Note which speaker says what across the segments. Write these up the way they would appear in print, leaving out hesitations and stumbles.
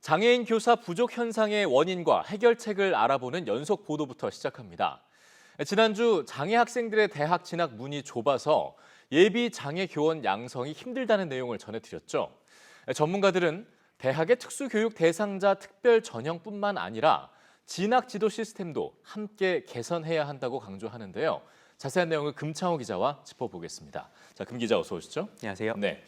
Speaker 1: 장애인 교사 부족 현상의 원인과 해결책을 알아보는 연속 보도부터 시작합니다. 지난주 장애 학생들의 대학 진학 문이 좁아서 예비 장애 교원 양성이 힘들다는 내용을 전해드렸죠. 전문가들은 대학의 특수교육 대상자 특별 전형뿐만 아니라 진학 지도 시스템도 함께 개선해야 한다고 강조하는데요. 자세한 내용을 금창호 기자와 짚어보겠습니다. 자, 금 기자 어서 오시죠.
Speaker 2: 안녕하세요.
Speaker 1: 네.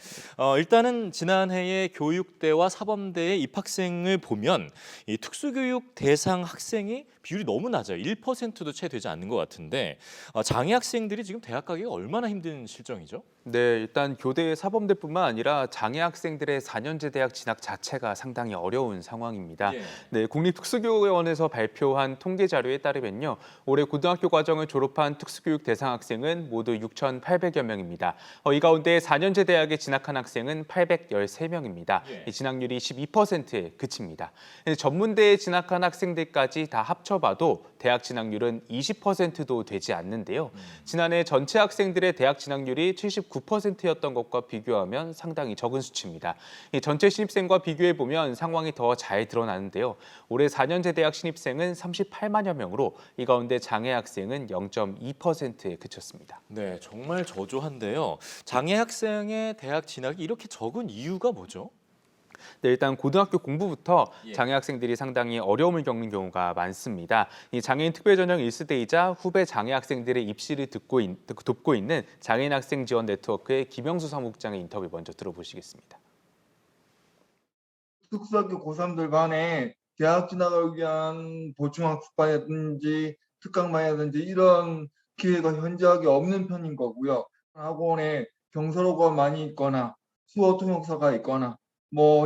Speaker 1: 일단은 지난해에 교육대와 사범대의 입학생을 보면 이 특수교육 대상 학생이 비율이 너무 낮아요. 1%도 채 되지 않는 것 같은데 장애 학생들이 지금 대학 가기가 얼마나 힘든 실정이죠?
Speaker 2: 네, 일단 교대 사범대뿐만 아니라 장애 학생들의 4년제 대학 진학 자체가 상당히 어려운 상황입니다.
Speaker 1: 예.
Speaker 2: 네, 국립특수교육원에서 발표한 통계 자료에 따르면요, 올해 고등학교 과정을 졸업한 특수교육 대상 학생은 모두 6,800여 명입니다. 이 가운데 4년제 대학에 진학한 학생은 813명입니다.
Speaker 1: 예.
Speaker 2: 이 진학률이 12%에 그칩니다. 전문대에 진학한 학생들까지 다 합쳐봐도 대학 진학률은 20%도 되지 않는데요. 지난해 전체 학생들의 대학 진학률이 79%였던 것과 비교하면 상당히 적은 수치입니다. 전체 신입생과 비교해보면 상황이 더 잘 드러나는데요. 올해 4년제 대학 신입생은 38만여 명으로 이 가운데 장애 학생은 0.2%에 그쳤습니다.
Speaker 1: 네, 정말 저조한데요. 장애 학생의 대학 진학이 이렇게 적은 이유가 뭐죠?
Speaker 2: 네, 일단 고등학교 공부부터
Speaker 1: 예.
Speaker 2: 장애 학생들이 상당히 어려움을 겪는 경우가 많습니다. 이 장애인 특별전형 1세대이자 후배 장애 학생들의 입시를 돕고 있는 장애인 학생 지원 네트워크의 김영수 사무국장의 인터뷰 먼저 들어보시겠습니다.
Speaker 3: 특수학교 고3들 간에 대학 진학을 위한 보충학습반이라든지 특강반이라든지 이런 기회가 현저하게 없는 편인 거고요. 학원에 경서로가 많이 있거나 수어 통역사가 있거나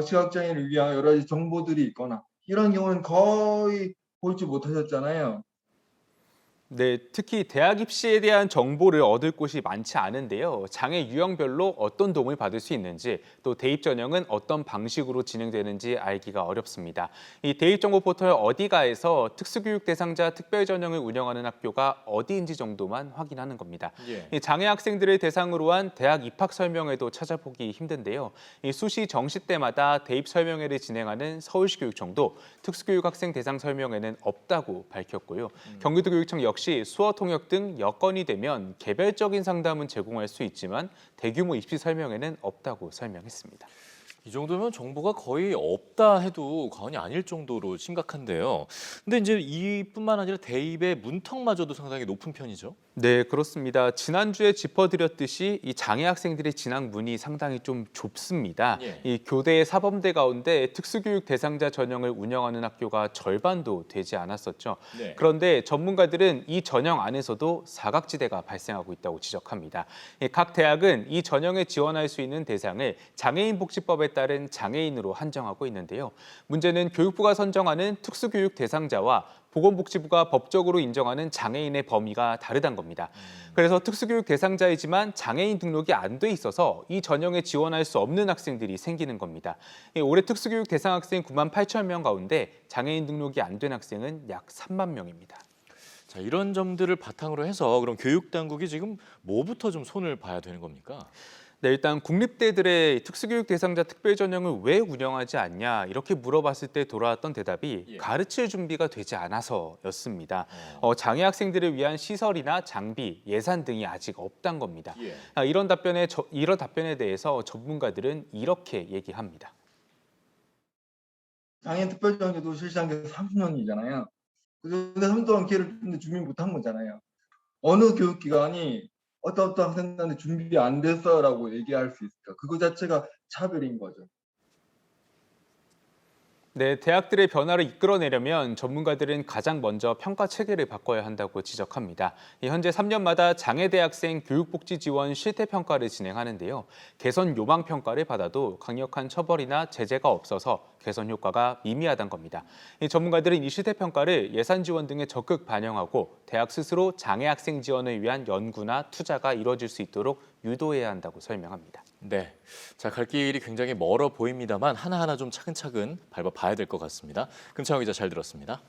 Speaker 3: 시각장애인을 위한 여러 가지 정보들이 있거나 이런 경우는 거의 보지 못하셨잖아요.
Speaker 2: 네, 특히 대학 입시에 대한 정보를 얻을 곳이 많지 않은데요. 장애 유형별로 어떤 도움을 받을 수 있는지, 또 대입 전형은 어떤 방식으로 진행되는지 알기가 어렵습니다. 이 대입 정보 포털 어디가에서 특수교육 대상자 특별 전형을 운영하는 학교가 어디인지 정도만 확인하는 겁니다.
Speaker 1: 예.
Speaker 2: 이 장애 학생들을 대상으로 한 대학 입학 설명회도 찾아보기 힘든데요. 이 수시 정시 때마다 대입 설명회를 진행하는 서울시 교육청도 특수교육 학생 대상 설명회는 없다고 밝혔고요. 경기도교육청 역시 수어 통역 등 여건이 되면 개별적인 상담은 제공할 수 있지만 대규모 입시 설명회는 없다고 설명했습니다.
Speaker 1: 이 정도면 정보가 거의 없다 해도 과언이 아닐 정도로 심각한데요. 근데 이제 이뿐만 아니라 대입의 문턱마저도 상당히 높은 편이죠.
Speaker 2: 네, 그렇습니다. 지난주에 짚어드렸듯이 이 장애 학생들의 진학 문이 상당히 좀 좁습니다.
Speaker 1: 예.
Speaker 2: 이 교대 사범대 가운데 특수교육 대상자 전형을 운영하는 학교가 절반도 되지 않았었죠.
Speaker 1: 네.
Speaker 2: 그런데 전문가들은 이 전형 안에서도 사각지대가 발생하고 있다고 지적합니다. 각 대학은 이 전형에 지원할 수 있는 대상을 장애인복지법에 따른 장애인으로 한정하고 있는데요. 문제는 교육부가 선정하는 특수교육 대상자와 보건복지부가 법적으로 인정하는 장애인의 범위가 다르다는 겁니다. 그래서 특수교육 대상자이지만 장애인 등록이 안 돼 있어서 이 전형에 지원할 수 없는 학생들이 생기는 겁니다. 올해 특수교육 대상 학생 9만 8천 명 가운데 장애인 등록이 안 된 학생은 약 3만 명입니다.
Speaker 1: 자, 이런 점들을 바탕으로 해서 그럼 교육 당국이 지금 뭐부터 좀 손을 봐야 되는 겁니까?
Speaker 2: 네, 일단 국립대들의 특수교육 대상자 특별 전형을 왜 운영하지 않냐 이렇게 물어봤을 때 돌아왔던 대답이
Speaker 1: 예.
Speaker 2: 가르칠 준비가 되지 않아서였습니다. 장애 학생들을 위한 시설이나 장비, 예산 등이 아직 없단 겁니다.
Speaker 1: 예.
Speaker 2: 이런 답변에 대해서 전문가들은 이렇게 얘기합니다.
Speaker 3: 장애인 특별전형제도 실시한 게 30년이잖아요. 근데 30년 동안 기회를 줬는데 준비 못한 거잖아요. 어느 교육기관이 어떤 학생들한테 준비 안 됐어라고 얘기할 수 있을까? 그거 자체가 차별인 거죠.
Speaker 2: 네, 대학들의 변화를 이끌어내려면 전문가들은 가장 먼저 평가 체계를 바꿔야 한다고 지적합니다. 현재 3년마다 장애대학생 교육복지지원 실태평가를 진행하는데요. 개선 요망평가를 받아도 강력한 처벌이나 제재가 없어서 개선 효과가 미미하다는 겁니다. 전문가들은 이 실태평가를 예산 지원 등에 적극 반영하고 대학 스스로 장애학생 지원을 위한 연구나 투자가 이루어질 수 있도록 유도해야 한다고 설명합니다.
Speaker 1: 네. 자, 갈 길이 굉장히 멀어 보입니다만 하나하나 좀 차근차근 밟아봐야 될 것 같습니다. 금창호 기자 잘 들었습니다.